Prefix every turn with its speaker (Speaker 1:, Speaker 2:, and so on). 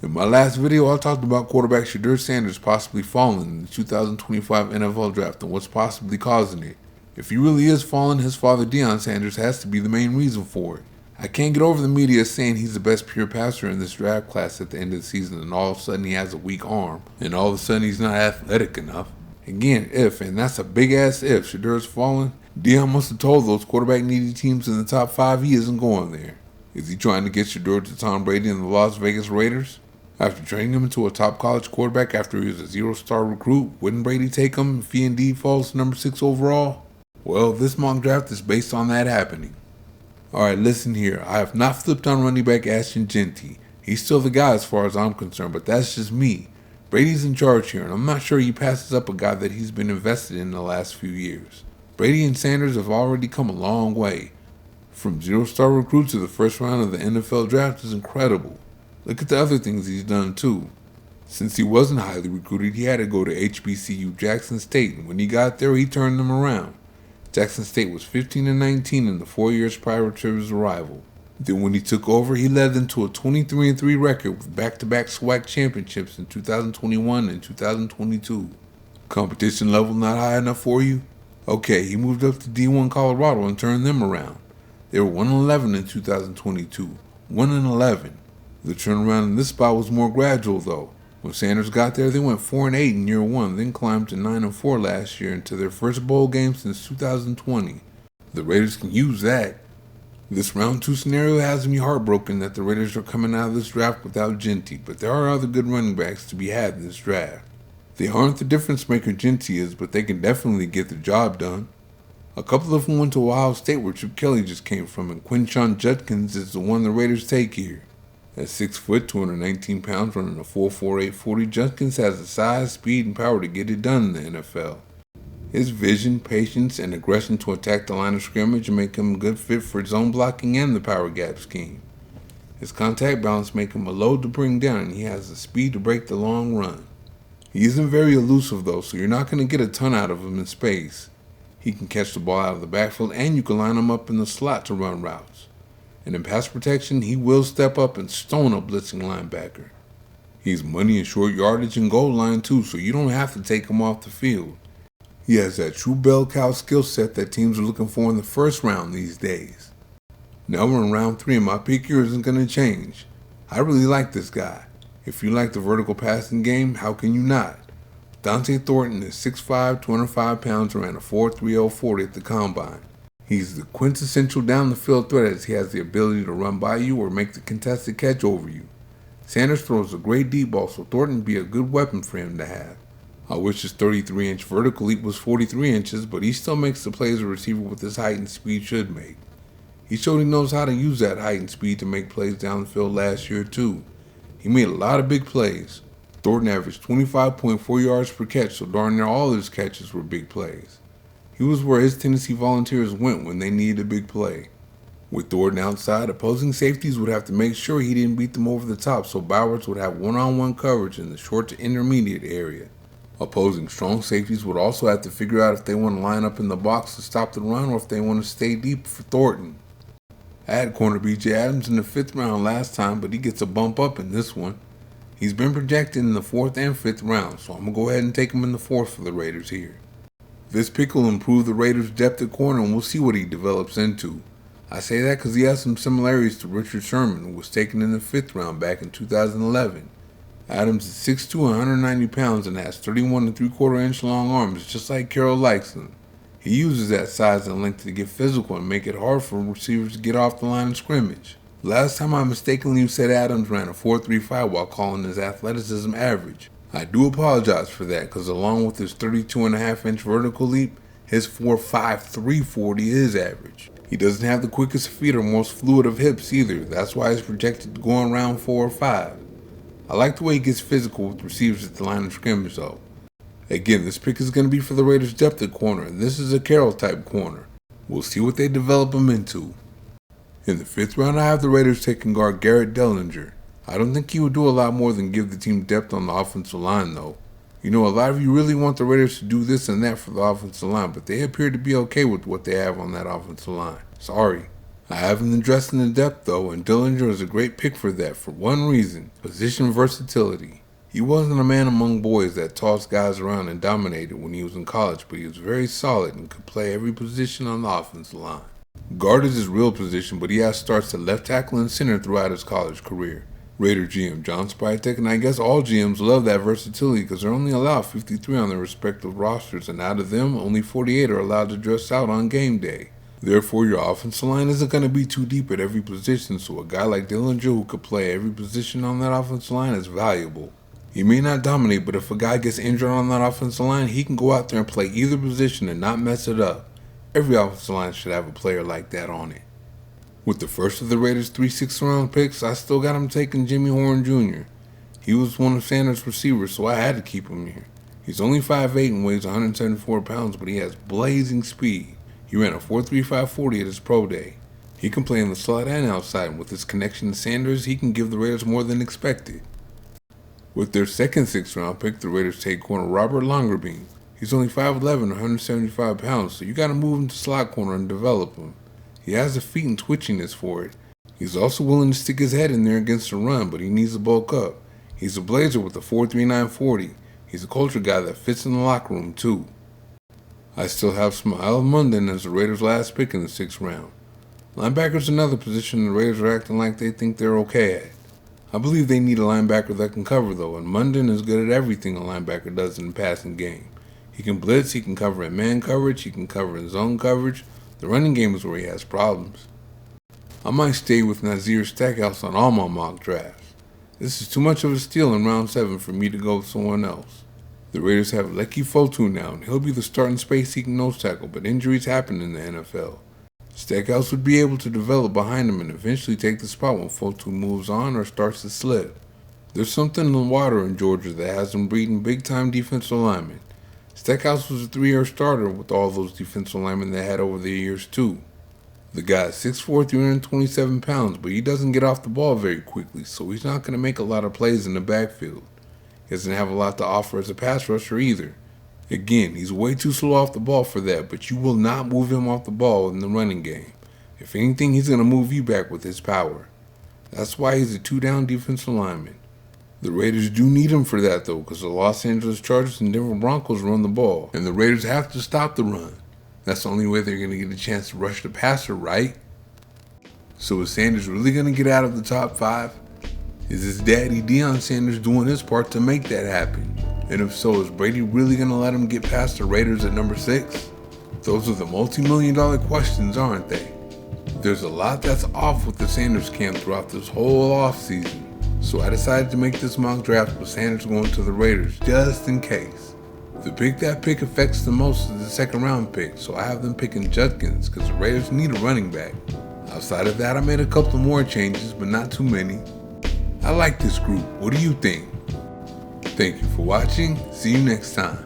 Speaker 1: In my last video, I talked about quarterback Shedeur Sanders possibly falling in the 2025 NFL Draft and what's possibly causing it. If he really is falling, his father Deion Sanders has to be the main reason for it. I can't get over the media saying he's the best pure passer in this draft class at the end of the season, and all of a sudden he has a weak arm, and all of a sudden he's not athletic enough. Again, if, and that's a big ass if, Shedeur's falling, Deion must have told those quarterback needy teams in the top 5 he isn't going there. Is he trying to get Shedeur to Tom Brady and the Las Vegas Raiders? After training him into a top college quarterback after he was a 0-star recruit, wouldn't Brady take him if he indeed falls to number 6 overall? Well, this mock draft is based on that happening. Alright, listen here. I have not flipped on running back Ashton Genty. He's still the guy as far as I'm concerned, but that's just me. Brady's in charge here, and I'm not sure he passes up a guy that he's been invested in the last few years. Brady and Sanders have already come a long way. From 0-star recruit to the first round of the NFL draft is incredible. Look at the other things he's done too. Since he wasn't highly recruited, he had to go to HBCU Jackson State, and when he got there, he turned them around. Jackson State was 15-19 in the 4 years prior to his arrival. Then when he took over, he led them to a 23-3 record with back-to-back SWAC championships in 2021 and 2022. Competition level not high enough for you? Okay, he moved up to D1 Colorado and turned them around. They were 1-11 in 2022, 1-11. The turnaround in this spot was more gradual though. When Sanders got there, they went 4-8 in year 1, then climbed to 9-4 last year into their first bowl game since 2020. The Raiders can use that. This round 2 scenario has me heartbroken that the Raiders are coming out of this draft without Genty, but there are other good running backs to be had in this draft. They aren't the difference maker Genty is, but they can definitely get the job done. A couple of them went to Ohio State where Chip Kelly just came from, and Quinshon Judkins is the one the Raiders take here. At 6 foot, 219 pounds, running a 4.48 40, Judkins has the size, speed, and power to get it done in the NFL. His vision, patience, and aggression to attack the line of scrimmage make him a good fit for zone blocking and the power gap scheme. His contact balance make him a load to bring down, and he has the speed to break the long run. He isn't very elusive though, so you're not going to get a ton out of him in space. He can catch the ball out of the backfield, and you can line him up in the slot to run routes. And in pass protection, he will step up and stone a blitzing linebacker. He's money in short yardage and goal line too, so you don't have to take him off the field. He has that true bell cow skill set that teams are looking for in the first round these days. Now we're in round 3 and my pick here isn't going to change. I really like this guy. If you like the vertical passing game, how can you not? Dante Thornton is 6'5", 205 pounds, and ran a 4.30 40 at the combine. He's the quintessential down the field threat as he has the ability to run by you or make the contested catch over you. Sanders throws a great deep ball, so Thornton would be a good weapon for him to have. I wish his 33-inch vertical leap was 43 inches, but he still makes the plays a receiver with his height and speed should make. He showed he knows how to use that height and speed to make plays down the field last year too. He made a lot of big plays. Thornton averaged 25.4 yards per catch, so darn near all his catches were big plays. He was where his Tennessee Volunteers went when they needed a big play. With Thornton outside, opposing safeties would have to make sure he didn't beat them over the top, so Bowers would have one-on-one coverage in the short to intermediate area. Opposing strong safeties would also have to figure out if they want to line up in the box to stop the run or if they want to stay deep for Thornton. I had corner B.J. Adams in the 5th round last time, but he gets a bump up in this one. He's been projected in the 4th and 5th round, so I'm going to go ahead and take him in the 4th for the Raiders here. This pick will improve the Raiders' depth at corner, and we'll see what he develops into. I say that because he has some similarities to Richard Sherman, who was taken in the 5th round back in 2011. Adams is 6'2", 190 pounds, and has 31 3/4 inch long arms, just like Carroll likes them. He uses that size and length to get physical and make it hard for receivers to get off the line of scrimmage. Last time I mistakenly said Adams ran a 4.35 while calling his athleticism average. I do apologize for that because along with his 32.5-inch vertical leap, his 4.5 340 is average. He doesn't have the quickest feet or most fluid of hips either. That's why he's projected to go around 4 or 5. I like the way he gets physical with receivers at the line of scrimmage though. Again, this pick is going to be for the Raiders' depth at corner, and this is a Carroll type corner. We'll see what they develop him into. In the 5th round, I have the Raiders taking guard Garrett Dellinger. I don't think he would do a lot more than give the team depth on the offensive line though. You know, a lot of you really want the Raiders to do this and that for the offensive line, but they appear to be okay with what they have on that offensive line. Sorry. I haven't addressed in depth though, and Dillinger is a great pick for that for one reason: position versatility. He wasn't a man among boys that tossed guys around and dominated when he was in college, but he was very solid and could play every position on the offensive line. Guard is his real position, but he has starts at left tackle and center throughout his college career. Raider GM John Spytek, and I guess all GMs love that versatility because they're only allowed 53 on their respective rosters, and out of them, only 48 are allowed to dress out on game day. Therefore, your offensive line isn't going to be too deep at every position, so a guy like Dillinger who could play every position on that offensive line is valuable. He may not dominate, but if a guy gets injured on that offensive line, he can go out there and play either position and not mess it up. Every offensive line should have a player like that on it. With the first of the Raiders' 3 6th-round picks, I still got him taking Jimmy Horn Jr. He was one of Sanders' receivers, so I had to keep him here. He's only 5'8" and weighs 174 pounds, but he has blazing speed. He ran a 4.35 40 at his pro day. He can play in the slot and outside, and with his connection to Sanders, he can give the Raiders more than expected. With their second 6th-round pick, the Raiders take corner Robert Longerbeam. He's only 5'11", 175 pounds, so you gotta move him to slot corner and develop him. He has the feet and twitchiness for it. He's also willing to stick his head in there against the run, but he needs to bulk up. He's a blazer with a 4.39 40. He's a culture guy that fits in the locker room too. I still have Smile Munden as the Raiders' last pick in the 6th round. Linebacker's another position the Raiders are acting like they think they're okay at. I believe they need a linebacker that can cover though, and Munden is good at everything a linebacker does in the passing game. He can blitz, he can cover in man coverage, he can cover in zone coverage. The running game is where he has problems. I might stay with Nazir Stackhouse on all my mock drafts. This is too much of a steal in round 7 for me to go with someone else. The Raiders have Leki Fotu now, and he'll be the starting space-seeking nose tackle, but injuries happen in the NFL. Stackhouse would be able to develop behind him and eventually take the spot when Fotu moves on or starts to slip. There's something in the water in Georgia that has them breeding big-time defensive linemen. Stackhouse was a 3-year starter with all those defensive linemen they had over the years too. The guy is 6'4", 327 pounds, but he doesn't get off the ball very quickly, so he's not going to make a lot of plays in the backfield. He doesn't have a lot to offer as a pass rusher either. Again, he's way too slow off the ball for that, but you will not move him off the ball in the running game. If anything, he's going to move you back with his power. That's why he's a 2-down defensive lineman. The Raiders do need him for that though, because the Los Angeles Chargers and Denver Broncos run the ball, and the Raiders have to stop the run. That's the only way they're going to get a chance to rush the passer, right? So is Sanders really going to get out of the top 5? Is his daddy Deion Sanders doing his part to make that happen? And if so, is Brady really going to let him get past the Raiders at number 6? Those are the multi-million-dollar questions, aren't they? There's a lot that's off with the Sanders camp throughout this whole offseason. So I decided to make this mock draft with Sanders going to the Raiders, just in case. The pick that pick affects the most is the 2nd round pick, so I have them picking Judkins because the Raiders need a running back. Outside of that, I made a couple more changes, but not too many. I like this group. What do you think? Thank you for watching. See you next time.